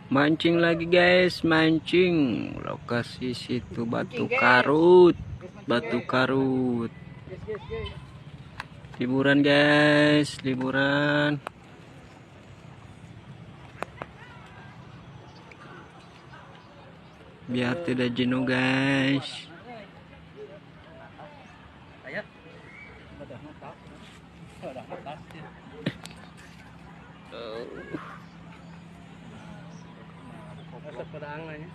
Mancing lagi guys, mancing. Lokasi situ Batu Karut. Batu Karut. Liburan guys, liburan. Biar tidak jenuh guys. Masuk pedang nanya.